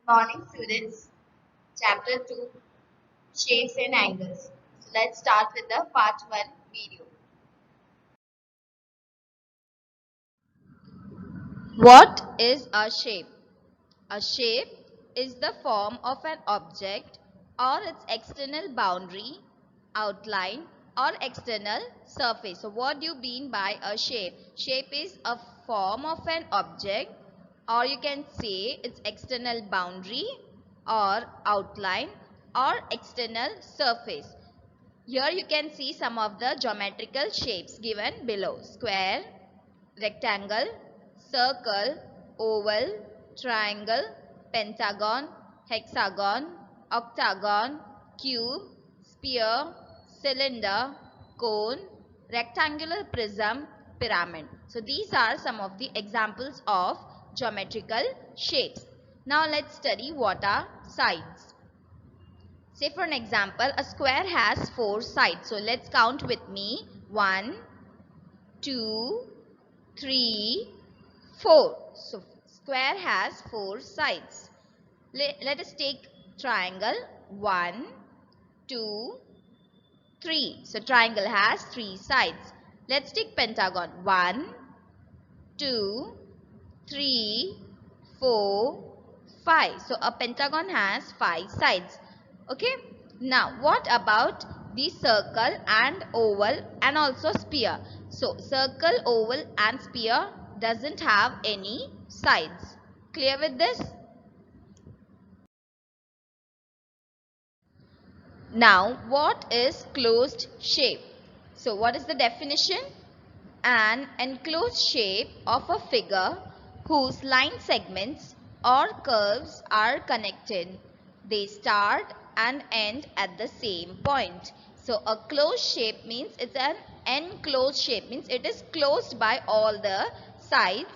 Morning students, chapter 2, shapes and angles. So let's start with the part 1 video. What is a shape? A shape is the form of an object or its external boundary, outline or external surface. So what do you mean by a shape? Shape is a form of an object, or you can say its external boundary or outline or external surface. Here you can see some of the geometrical shapes given below: square, rectangle, circle, oval, triangle, pentagon, hexagon, octagon, cube, sphere, cylinder, cone, rectangular prism, pyramid. So these are some of the examples of geometrical shapes. Now let's study what are sides. Say for an example, a square has 4 sides. So let's count with me. 1, 2, 3, 4. So square has 4 sides. Let us take triangle. 1, 2, 3. So triangle has 3 sides. Let's take pentagon. 1, 2, 3, 4, 5. So a pentagon has 5 sides. Okay. Now what about the circle and oval and also sphere? So circle, oval and sphere doesn't have any sides. Clear with this? Now what is closed shape? So what is the definition? An enclosed shape of a figure whose line segments or curves are connected. They start and end at the same point. So a closed shape means it's an enclosed shape, means it is closed by all the sides,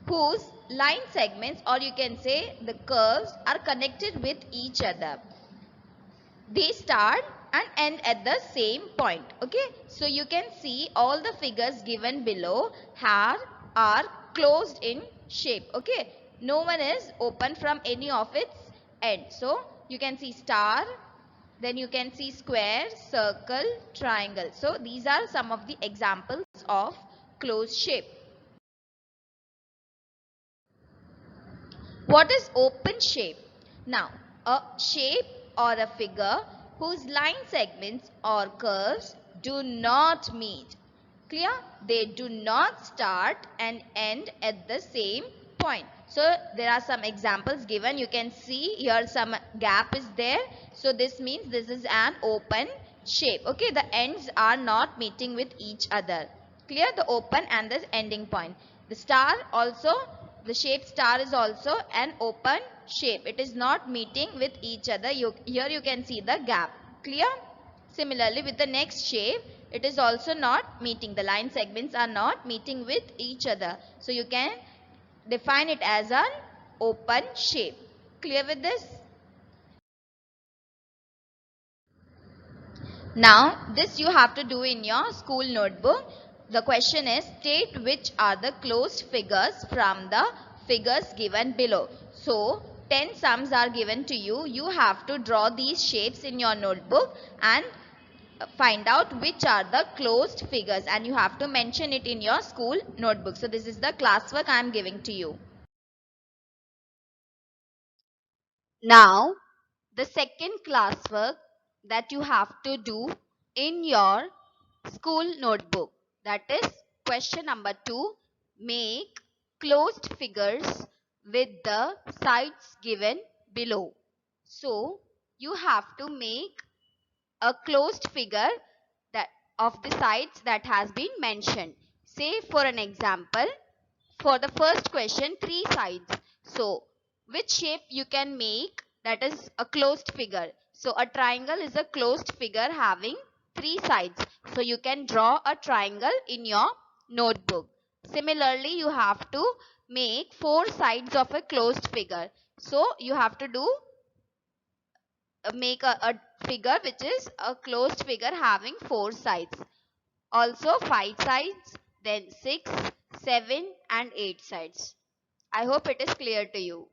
whose line segments, or you can say the curves, are connected with each other. They start and end at the same point. Okay, so you can see all the figures given below are closed in shape. Okay, no one is open from any of its end. So you can see star, then you can see square, circle, triangle. So these are some of the examples of closed shape. What is open shape? Now, a shape or a figure whose line segments or curves do not meet. Clear? They do not start and end at the same point. So, there are some examples given. You can see here some gap is there. So, this means this is an open shape. Okay, the ends are not meeting with each other. Clear? The open and the ending point. The star also, the shape star is also an open shape. It is not meeting with each other. Here you can see the gap. Clear? Similarly, with the next shape, it is also not meeting. The line segments are not meeting with each other. So you can define it as an open shape. Clear with this? Now, this you have to do in your school notebook. The question is, state which are the closed figures from the figures given below. So, 10 sums are given to you. You have to draw these shapes in your notebook and find out which are the closed figures, and you have to mention it in your school notebook. So, this is the classwork I am giving to you. Now, the second classwork that you have to do in your school notebook, that is question number 2. Make closed figures with the sides given below. So, you have to make a closed figure that of the sides that has been mentioned. Say for an example, for the first question, 3 sides. So, which shape you can make that is a closed figure? So, a triangle is a closed figure having 3 sides. So, you can draw a triangle in your notebook. Similarly, you have to make 4 sides of a closed figure. So, you have to do make a figure which is a closed figure having 4 sides. Also 5 sides, then 6, 7 and 8 sides. I hope it is clear to you.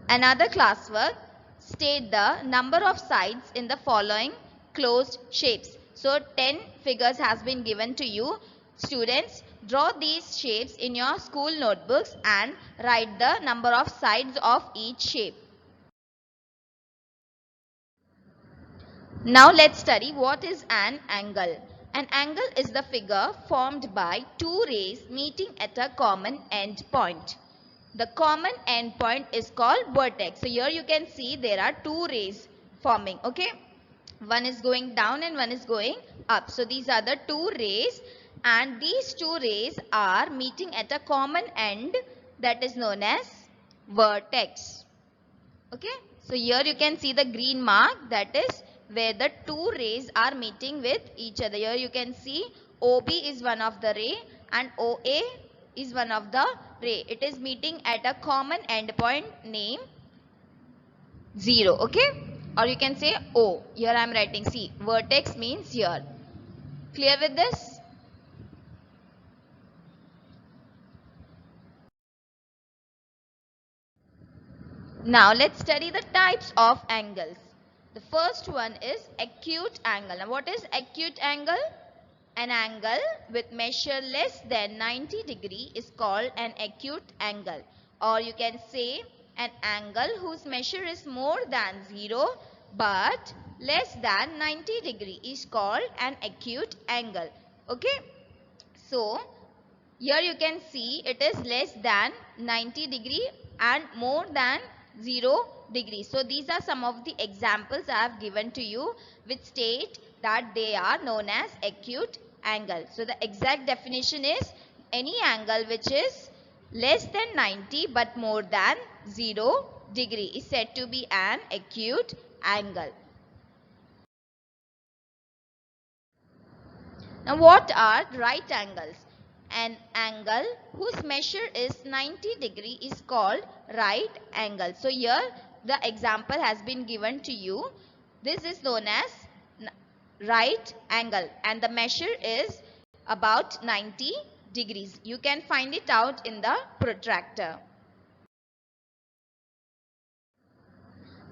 Another classwork, state the number of sides in the following closed shapes. So 10 figures has been given to you. Students, draw these shapes in your school notebooks and write the number of sides of each shape. Now let's study what is an angle. An angle is the figure formed by two rays meeting at a common end point. The common end point is called vertex. So here you can see there are two rays forming. Okay. One is going down and one is going up. So these are the two rays, and these two rays are meeting at a common end that is known as vertex. Okay. So here you can see the green mark, that is where the two rays are meeting with each other. Here you can see OB is one of the ray and OA is one of the ray. It is meeting at a common endpoint named 0. Okay. Or you can say O. Here I am writing. See, vertex means here. Clear with this? Now let's study the types of angles. The first one is acute angle. Now what is acute angle? An angle with measure less than 90 degree is called an acute angle. Or you can say an angle whose measure is more than 0 but less than 90 degree is called an acute angle. Okay. So here you can see it is less than 90 degree and more than 0 degree. So these are some of the examples I have given to you which state that they are known as acute angle. So the exact definition is any angle which is less than 90 but more than 0 degree is said to be an acute angle. Now what are right angles? An angle whose measure is 90 degree is called right angle. So here the example has been given to you. This is known as right angle and the measure is about 90 degrees. You can find it out in the protractor.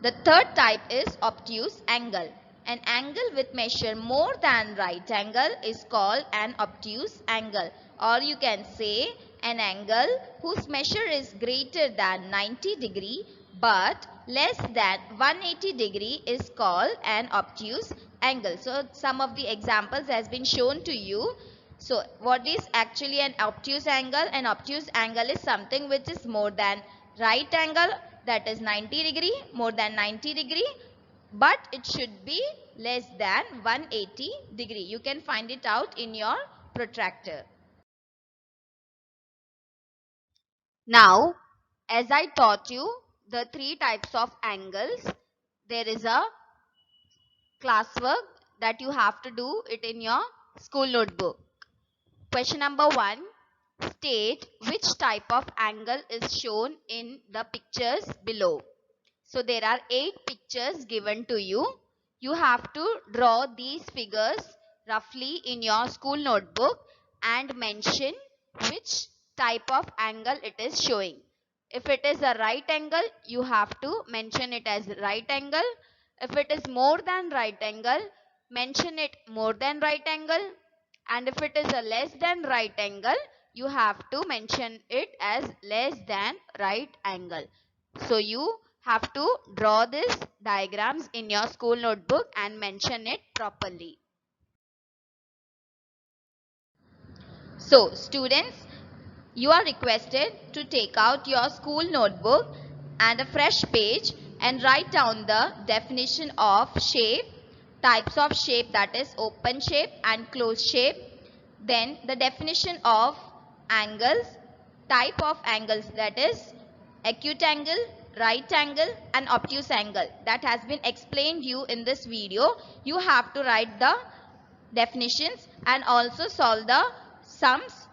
The third type is obtuse angle. An angle with measure more than right angle is called an obtuse angle. Or you can say an angle whose measure is greater than 90 degree but less than 180 degree is called an obtuse angle. So some of the examples has been shown to you. So what is actually an obtuse angle? An obtuse angle is something which is more than right angle, that is 90 degree, more than 90 degree, but it should be less than 180 degree. You can find it out in your protractor. Now, as I taught you the three types of angles, there is a classwork that you have to do it in your school notebook. Question number 1. State which type of angle is shown in the pictures below. So there are 8 pictures given to you. You have to draw these figures roughly in your school notebook and mention which type of angle it is showing. If it is a right angle, you have to mention it as right angle. If it is more than right angle, mention it more than right angle. And if it is a less than right angle, you have to mention it as less than right angle. So you have to draw these diagrams in your school notebook and mention it properly. So students, you are requested to take out your school notebook and a fresh page and write down the definition of shape, types of shape, that is open shape and closed shape, then the definition of angles, type of angles, that is acute angle, right angle and obtuse angle, that has been explained you in this video. You have to write the definitions and also solve the sums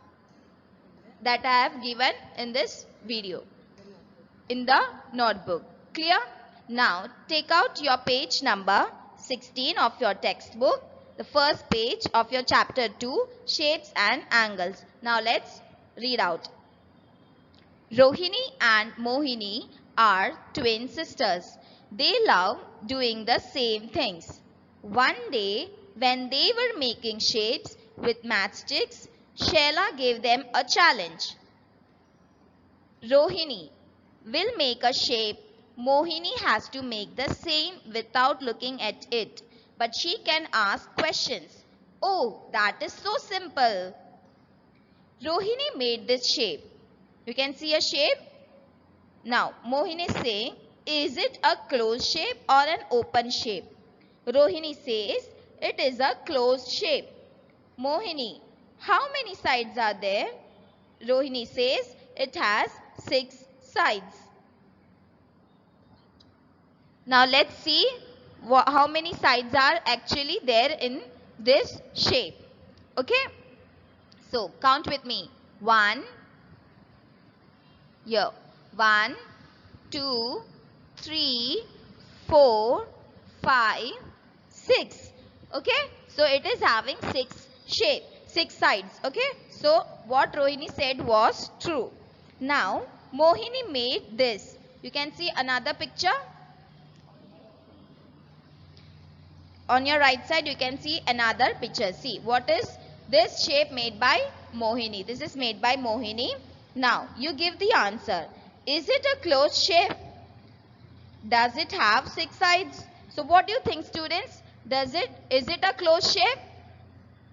that I have given in this video in the notebook. Clear? Now take out your page number 16 of your textbook, the first page of your chapter 2, shapes and angles. Now let's read out. Rohini and Mohini are twin sisters. They love doing the same things. One day, when they were making shapes with matchsticks, Sheila gave them a challenge. Rohini will make a shape. Mohini has to make the same without looking at it. But she can ask questions. Oh, that is so simple. Rohini made this shape. You can see a shape. Now, Mohini is saying, is it a closed shape or an open shape? Rohini says, it is a closed shape. Mohini, how many sides are there? Rohini says, it has 6 sides. Now let's see how many sides are actually there in this shape. Okay. So count with me. 1, here. 1, 2, 3, 4, 5, 6. Okay. So it is having 6 sides. Okay. So what Rohini said was true. Now Mohini made this. You can see another picture. On your right side you can see another picture. See what is this shape made by Mohini. This is made by Mohini. Now you give the answer. Is it a closed shape? Does it have 6 sides? So what do you think, students? Is it a closed shape?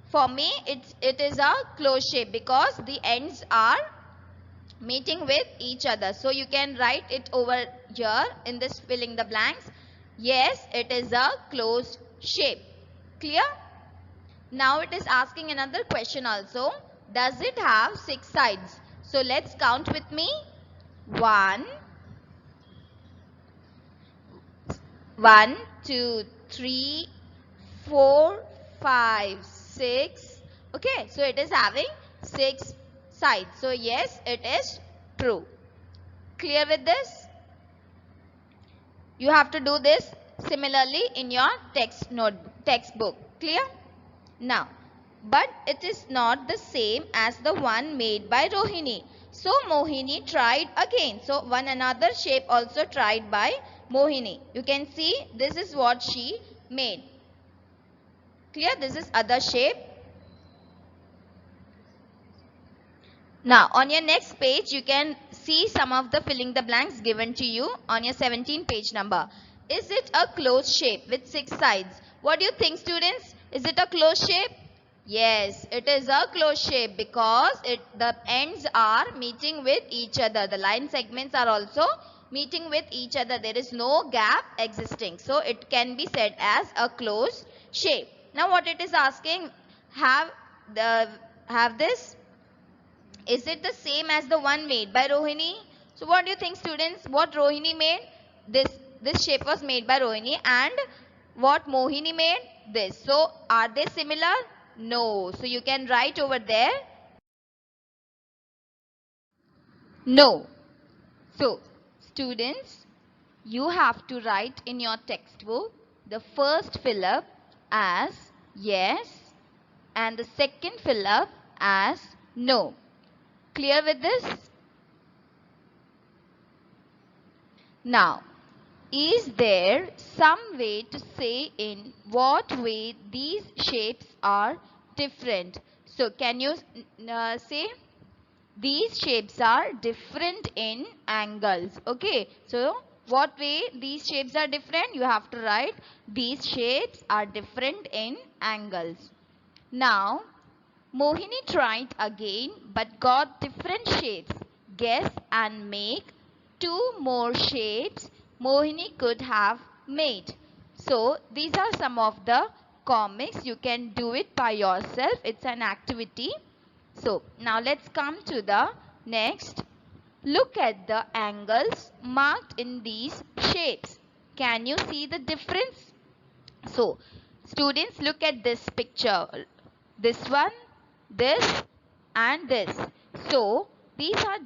For me it is a closed shape because the ends are meeting with each other. So you can write it over here in this filling the blanks. Yes, it is a closed shape. Clear? Now it is asking another question also. Does it have 6 sides? So let's count with me. 1, 2, 3, 4, 5, 6. Okay, so it is having 6 sides. So yes, it is true. Clear with this? You have to do this similarly in your textbook. Clear? Now, but it is not the same as the one made by Rohini. So Mohini tried again. So another shape also tried by Mohini. You can see this is what she made. Clear? This is other shape. Now on your next page you can see some of the filling the blanks given to you on your 17 page number. Is it a closed shape with 6 sides? What do you think, students? Is it a closed shape? Yes, it is a closed shape because the ends are meeting with each other. The line segments are also meeting with each other. There is no gap existing. So it can be said as a closed shape. Now what it is asking, have this. Is it the same as the one made by Rohini? So what do you think, students? What Rohini made? This shape was made by Rohini, and what Mohini made? This. So are they similar? No. So you can write over there. No. So students, you have to write in your textbook the first fill-up as yes and the second fill-up as no. Clear with this? Now, is there some way to say in what way these shapes are different? So, can you say these shapes are different in angles? Okay. So, what way these shapes are different? You have to write these shapes are different in angles. Now, Mohini tried again but got different shapes. Guess and make 2 more shapes Mohini could have made. So these are some of the comics. You can do it by yourself. It's an activity. So now let's come to the next. Look at the angles marked in these shapes. Can you see the difference? So students, look at this picture. This one, this and this. So these are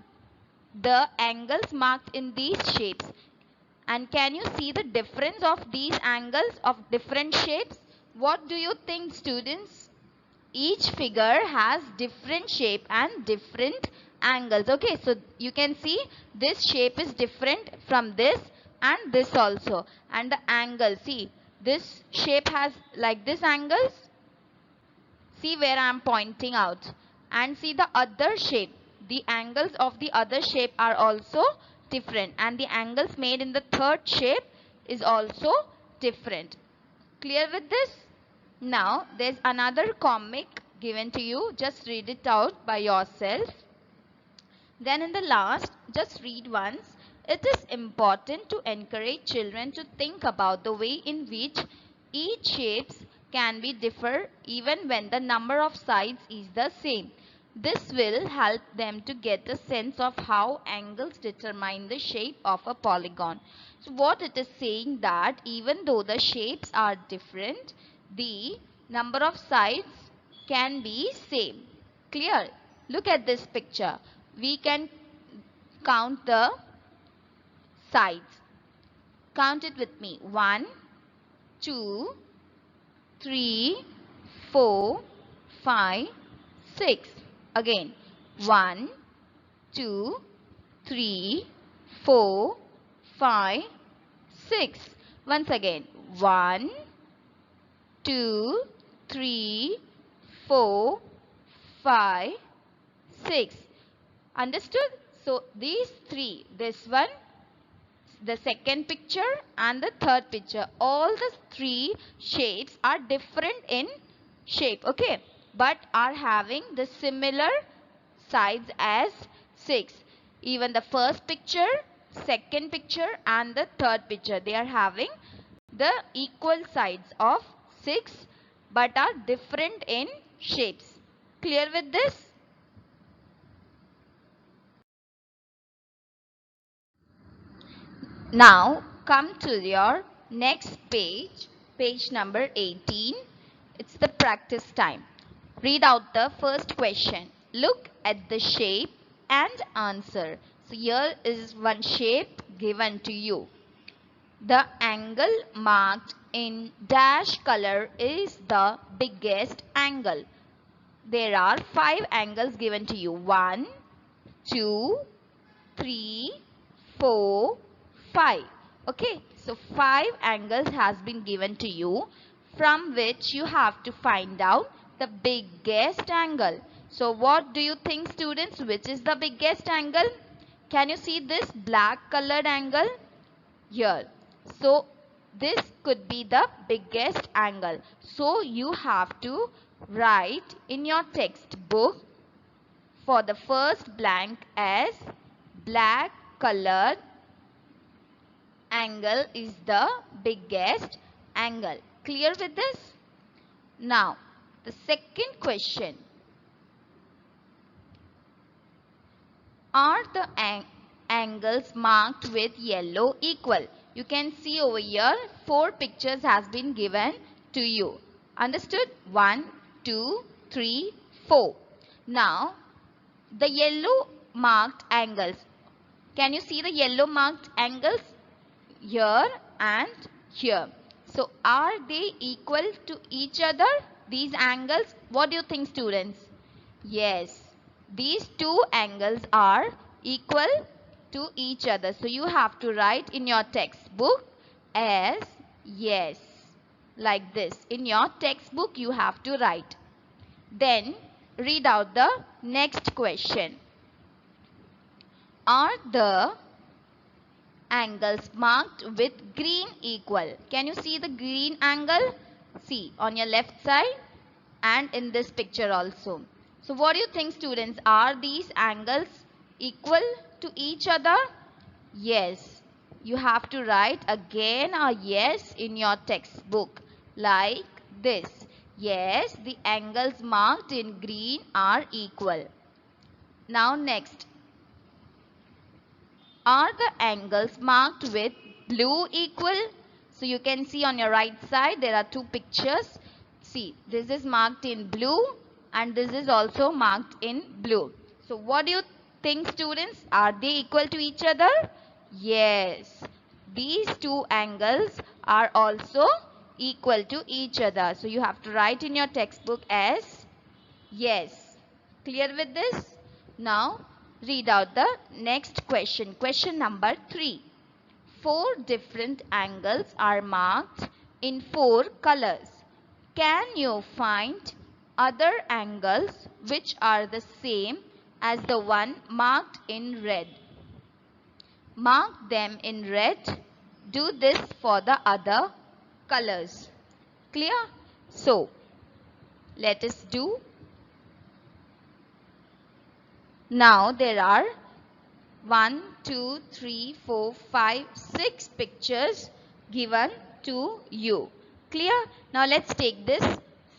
the angles marked in these shapes. And can you see the difference of these angles of different shapes? What do you think, students? Each figure has different shape and different angles. Okay, so you can see this shape is different from this and this also. And the angle, see, this shape has like this angles. See where I am pointing out. And see the other shape. The angles of the other shape are also different. And the angles made in the third shape is also different. Clear with this? Now, there's another comic given to you. Just read it out by yourself. Then in the last, just read once. It is important to encourage children to think about the way in which each shapes can be differ even when the number of sides is the same. This will help them to get a sense of how angles determine the shape of a polygon. So what it is saying that even though the shapes are different, the number of sides can be same. Clear? Look at this picture. We can count the sides. Count it with me. 1, 2, 3, 4, 5, 6. Again. 1, 2, 3, 4, 5, 6. Once again. 1, 2, 3, 4, 5, 6. Understood? So these three, this one, the second picture and the third picture, all the three shapes are different in shape, okay, but are having the similar sides as 6. Even the first picture, second picture and the third picture, they are having the equal sides of 6 but are different in shapes. Clear with this? Now come to your next page, page number 18. It's the practice time. Read out the first question. Look at the shape and answer. So here is one shape given to you. The angle marked in dash color is the biggest angle. There are 5 angles given to you. 1, 2, 3, 4, 5. Okay, so 5 angles has been given to you, from which you have to find out the biggest angle. So what do you think, students? Which is the biggest angle? Can you see this black colored angle here? So this could be the biggest angle. So you have to write in your textbook for the first blank as black colored angle is the biggest angle. Clear with this? Now, the second question. Are the angles marked with yellow equal? You can see over here 4 pictures has been given to you. Understood? 1, 2, 3, 4. Now, the yellow marked angles. Can you see the yellow marked angles? Here and here. So are they equal to each other, these angles? What do you think, students? Yes, these two angles are equal to each other. So you have to write in your textbook as yes, like this. In your textbook you have to write. Then read out the next question. Are the angles marked with green equal? Can you see the green angle? See on your left side and in this picture also. So what do you think, students? Are these angles equal to each other? Yes. You have to write again a yes in your textbook like this. Yes, the angles marked in green are equal. Now next. Are the angles marked with blue equal? So you can see on your right side there are 2 pictures. See, this is marked in blue and this is also marked in blue. So what do you think, students? Are they equal to each other? Yes. These 2 angles are also equal to each other. So you have to write in your textbook as yes. Clear with this? Now read out the next question. Question number 3. 4 different angles are marked in 4 colors. Can you find other angles which are the same as the one marked in red? Mark them in red. Do this for the other colors. Clear? So, let us do. Now there are 1, 2, 3, 4, 5, 6 pictures given to you. Clear? Now let's take this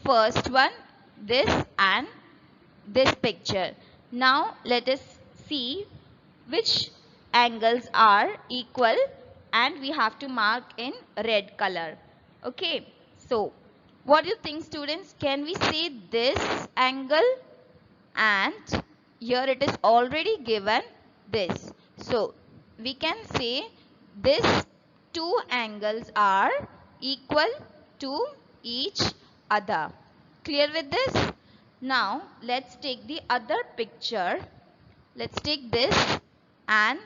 first one, this and this picture. Now let us see which angles are equal and we have to mark in red color. Okay. So, what do you think, students? Can we say this angle? And here it is already given this. So, we can say these two angles are equal to each other. Clear with this? Now, let's take the other picture. Let's take this and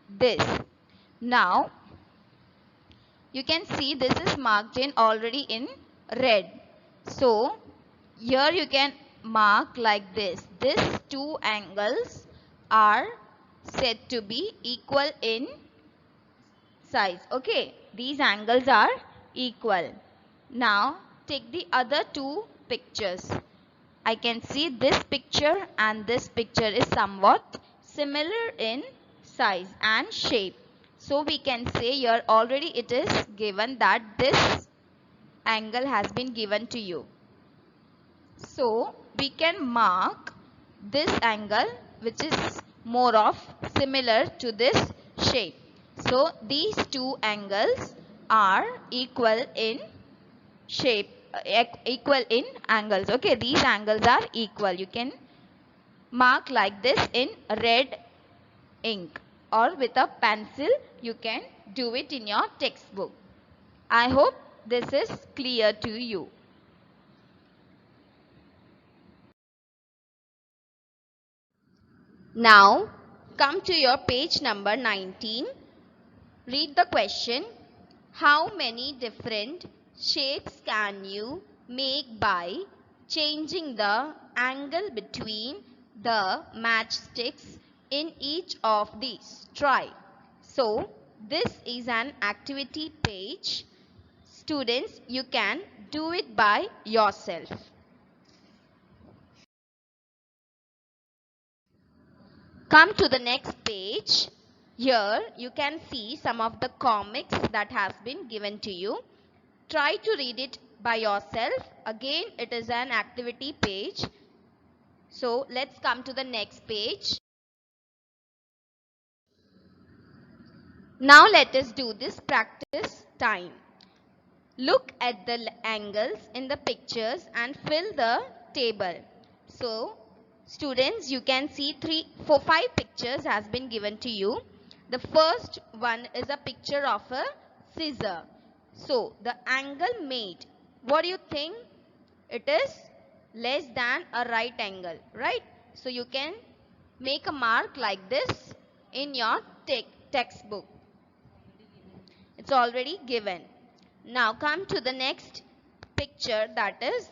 this. Now, you can see this is marked in already in red. So, here you can mark like this. These two angles are said to be equal in size. Okay, these angles are equal. Now, take the other two pictures. I can see this picture and this picture is somewhat similar in size and shape. So, we can say here already it is given that this angle has been given to you. So, we can mark this angle which is more of similar to this shape. So, these two angles are equal in shape, equal in angles. Okay, these angles are equal. You can mark like this in red ink or with a pencil. You can do it in your textbook. I hope this is clear to you. Now, come to your page number 19. Read the question. How many different shapes can you make by changing the angle between the matchsticks in each of these? Try. So, this is an activity page. Students, you can do it by yourself. Come to the next page. Here you can see some of the comics that has been given to you. Try to read it by yourself. Again, it is an activity page. So let's come to the next page. Now let us do this practice time. Look at the angles in the pictures and fill the table. So students, you can see 5 pictures has been given to you. The first one is a picture of a scissor. So the angle made, what do you think? It is less than a right angle, right? So you can make a mark like this in your textbook. It's already given. Now come to the next picture, that is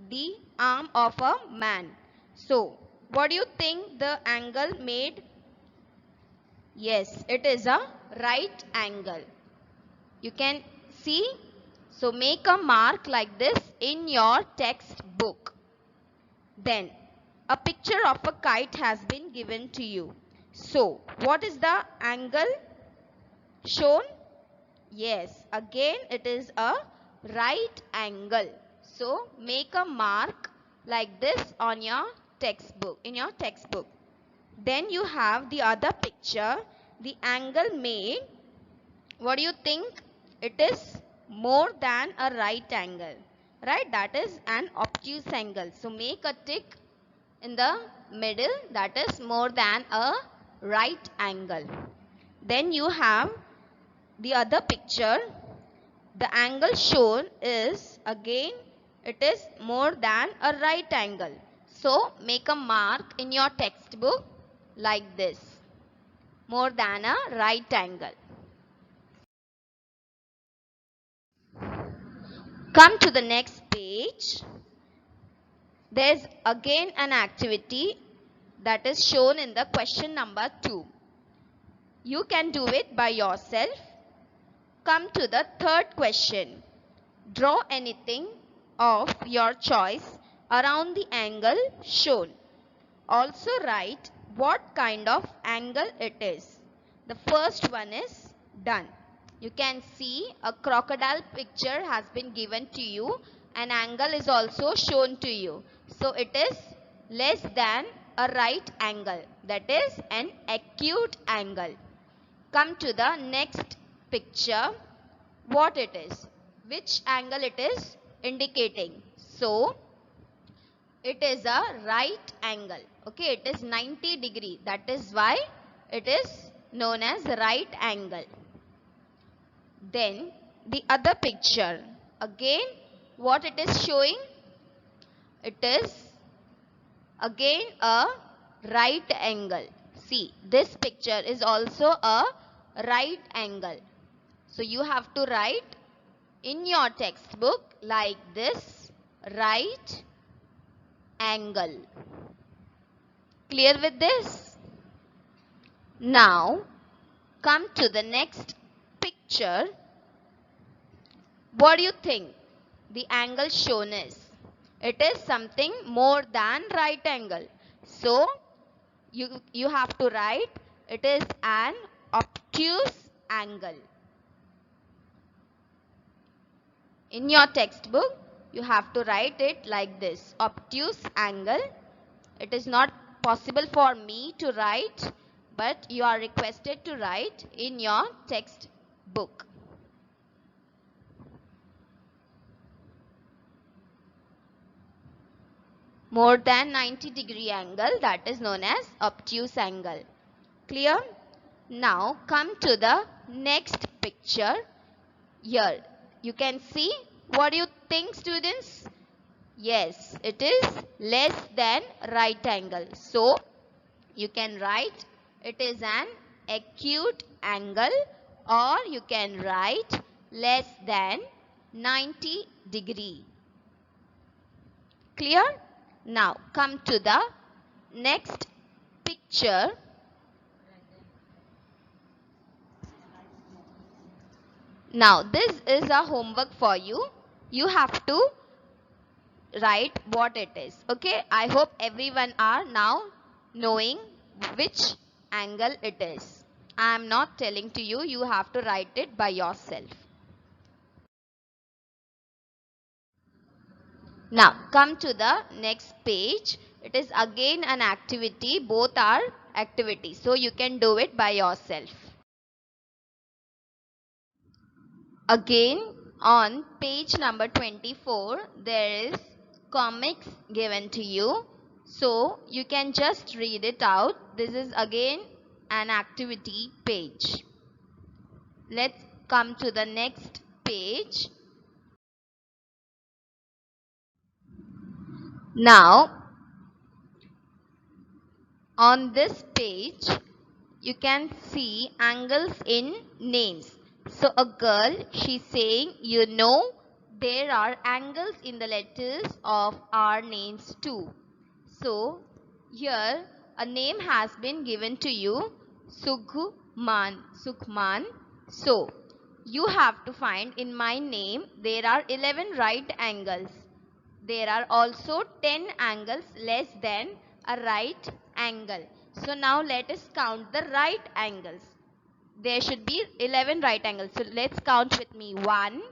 the arm of a man. So, what do you think the angle made? Yes, it is a right angle. You can see. So, make a mark like this in your textbook. Then, a picture of a kite has been given to you. So, what is the angle shown? Yes, again it is a right angle. So, make a mark like this on your textbook, in your textbook. Then you have the other picture, the angle made. What do you think? It is more than a right angle, right? That is an obtuse angle. So, make a tick in the middle, that is more than a right angle. Then you have the other picture. The angle shown is, again, it is more than a right angle. So, make a mark in your textbook like this, more than a right angle. Come to the next page. There's again an activity that is shown in the question number 2. You can do it by yourself. Come to the third question. Draw anything of your choice around the angle shown. Also write what kind of angle it is. The first one is done. You can see a crocodile picture has been given to you. An angle is also shown to you. So it is less than a right angle. That is an acute angle. Come to the next picture. What it is? Which angle it is indicating? So it is a right angle. Okay, it is 90 degree. That is why it is known as right angle. Then the other picture. Again, what it is showing? It is again a right angle. See, this picture is also a right angle. So you have to write in your textbook like this, right angle. Clear with this? Now come to the next picture. What do you think the angle shown is? It is something more than right angle. So you have to write it is an obtuse angle. In your textbook, you have to write it like this, obtuse angle. It is not possible for me to write, but you are requested to write in your textbook. More than 90 degree angle, that is known as obtuse angle. Clear? Now come to the next picture. Here you can see, what do you think, students? Yes, it is less than right angle. So you can write it is an acute angle, or you can write less than 90 degree. Clear? Now come to the next picture. Now this is a homework for you. You have to write what it is. Okay, I hope everyone are now knowing which angle it is. I am not telling to you, you have to write it by yourself. Now come to the next page. It is again an activity. Both are activities, so you can do it by yourself. Again on page number 24 there is comics given to you, so you can just read it out. This is again an activity page. Let's come to the next page. Now on this page you can see angles in names. So a girl, she's saying, you know, there are angles in the letters of our names too. So here a name has been given to you, Sukhman. So you have to find in my name there are 11 right angles. There are also 10 angles less than a right angle. So now let us count the right angles. There should be 11 right angles. So let's count with me. 1,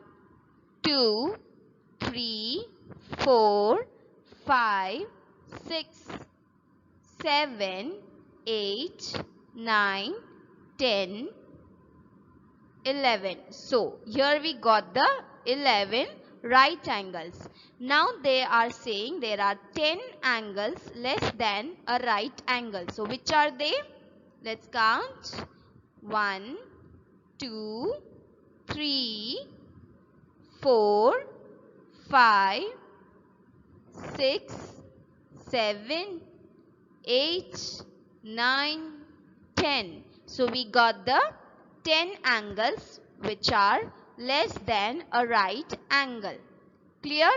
2, 3, 4, 5, 6, 7, 8, 9, 10, 11. So here we got the 11 right angles. Now they are saying there are 10 angles less than a right angle. So which are they? Let's count. 1, 2, 3, 4, 5, 6, 7, 8, 9, 10. So we got the 10 angles which are less than a right angle. Clear?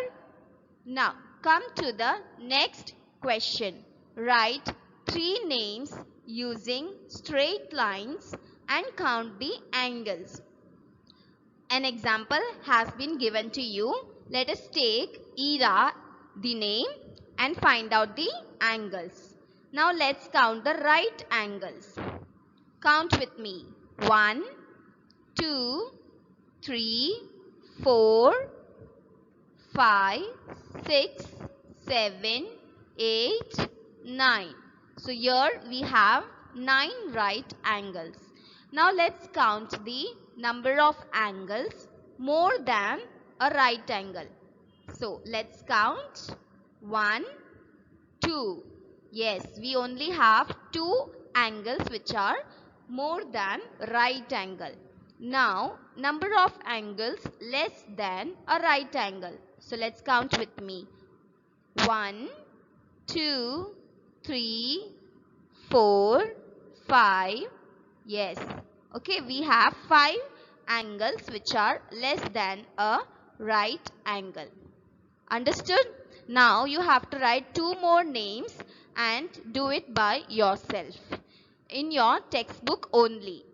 Now come to the next question. Write 3 names using straight lines and count the angles. An example has been given to you. Let us take Ira, the name, and find out the angles. Now let's count the right angles. Count with me. 1, 2, 3, 4, 5, 6, 7, 8, 9. So here we have 9 right angles. Now let's count the number of angles more than a right angle. So let's count 1, 2. Yes, we only have 2 angles which are more than right angle. Now, number of angles less than a right angle. So let's count with me. 1, 2, 3, 4, 5. Yes. Okay, we have 5 angles which are less than a right angle. Understood? Now you have to write 2 more names and do it by yourself in your textbook only.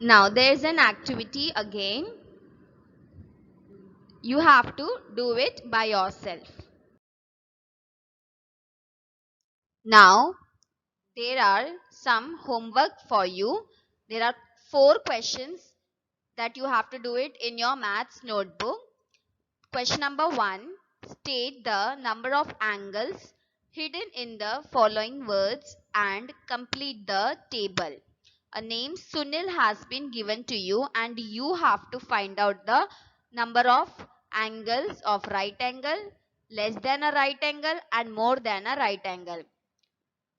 Now there is an activity again. You have to do it by yourself. Now there are some homework for you. There are 4 questions that you have to do it in your maths notebook. Question number 1. State the number of angles hidden in the following words and complete the table. A name Sunil has been given to you and you have to find out the number of angles of right angle, less than a right angle and more than a right angle.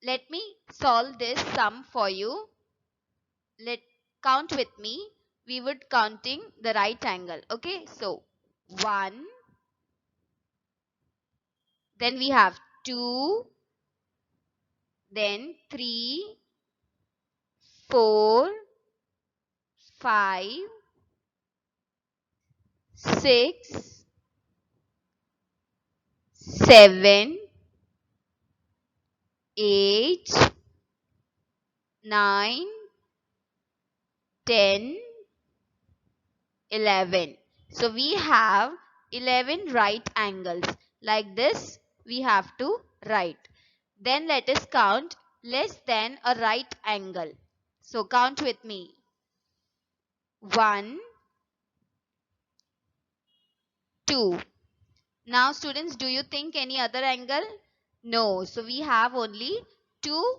Let me solve this sum for you. Let count with me. We would counting the right angle. Okay, so 1, then we have 2, then 3, 4, 5, 6, 7, 8, 9, 10, 11. So we have 11 right angles. Like this we have to write. Then let us count less than a right angle. So count with me. 1, 2. Now students, do you think any other angle? No. So we have only 2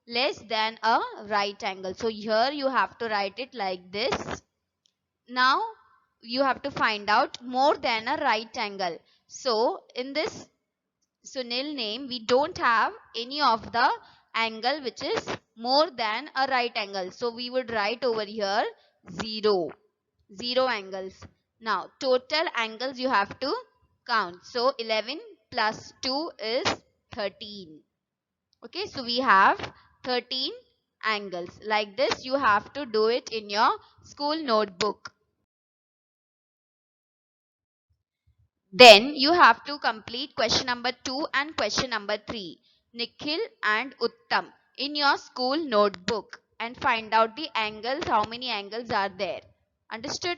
less than a right angle. So here you have to write it like this. Now you have to find out more than a right angle. So in this Sunil name, we don't have any of the angle which is more than a right angle. So we would write over here 0. 0 angles. Now total angles you have to count. So 11 plus 2 is 13. Okay, so we have 13 angles. Like this you have to do it in your school notebook. Then you have to complete question number 2 and question number 3, Nikhil and Uttam, in your school notebook and find out the angles, how many angles are there. Understood?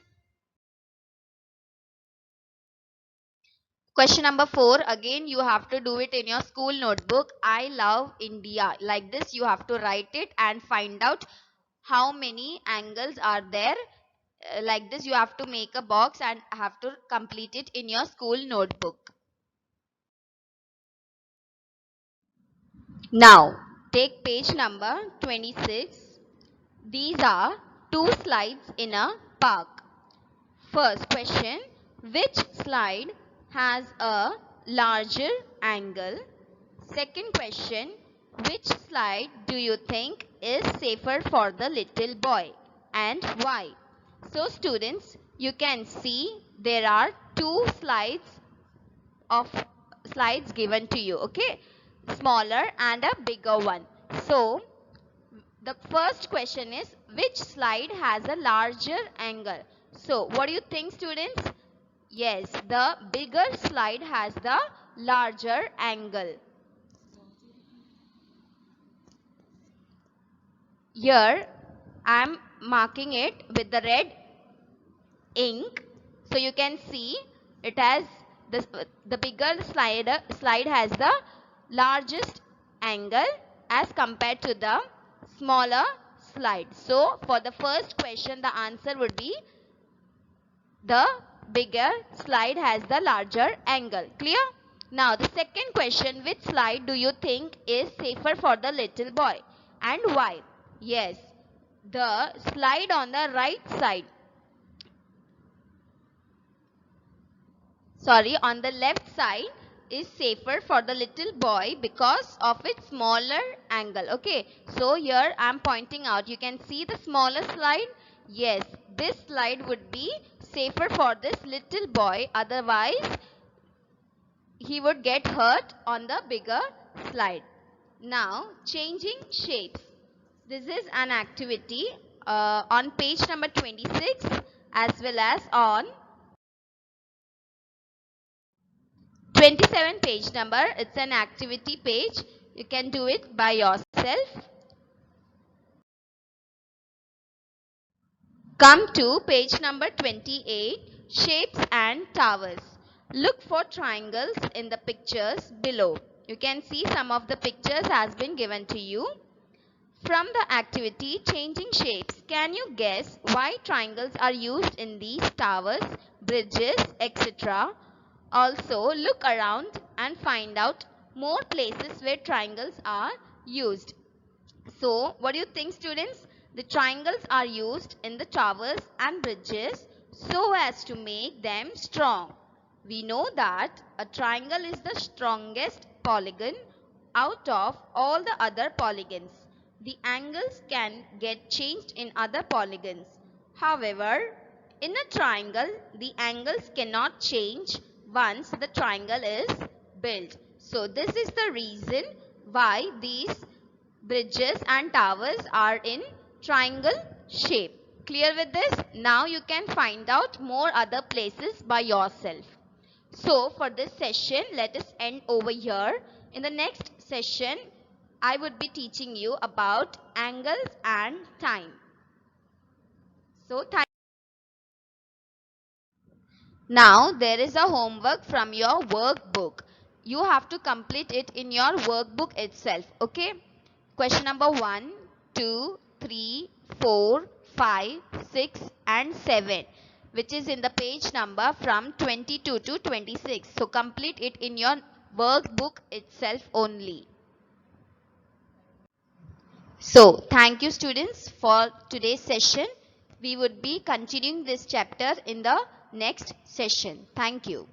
Question number 4, again you have to do it in your school notebook. I love India. Like this you have to write it and find out how many angles are there. Like this you have to make a box and have to complete it in your school notebook. Now take page number 26. These are 2 slides in a park. First question, which slide has a larger angle? Second question, which slide do you think is safer for the little boy and why? So students, you can see there are 2 slides given to you. Okay, smaller and a bigger one. So the first question is, which slide has a larger angle? So what do you think, students? Yes, the bigger slide has the larger angle. Here I am marking it with the red ink. So you can see it has the bigger slide has the largest angle as compared to the smaller slide. So for the first question, the answer would be the bigger slide has the larger angle. Clear? Now the second question, which slide do you think is safer for the little boy and why? Yes, the slide on the right side, on the left side is safer for the little boy because of its smaller angle. Okay, so here I am pointing out, you can see the smaller slide. Yes, this slide would be safer for this little boy, otherwise he would get hurt on the bigger slide. Now changing shapes. This is an activity on page number 26 as well as on 27 page number. It's an activity page. You can do it by yourself. Come to page number 28, shapes and towers. Look for triangles in the pictures below. You can see some of the pictures has been given to you. From the activity changing shapes, can you guess why triangles are used in these towers, bridges, etc.? Also, look around and find out more places where triangles are used. So, what do you think, students? The triangles are used in the towers and bridges so as to make them strong. We know that a triangle is the strongest polygon out of all the other polygons. The angles can get changed in other polygons. However, in a triangle, the angles cannot change once the triangle is built. So this is the reason why these bridges and towers are in triangle shape. Clear with this? Now you can find out more other places by yourself. So for this session, let us end over here. In the next session, I would be teaching you about angles and time. So now there is a homework from your workbook. You have to complete it in your workbook itself. Okay. Question number 1, 2, 3, 4, 5, 6 and 7, which is in the page number from 22 to 26. So complete it in your workbook itself only. So thank you, students, for today's session. We would be continuing this chapter in the next session. Thank you.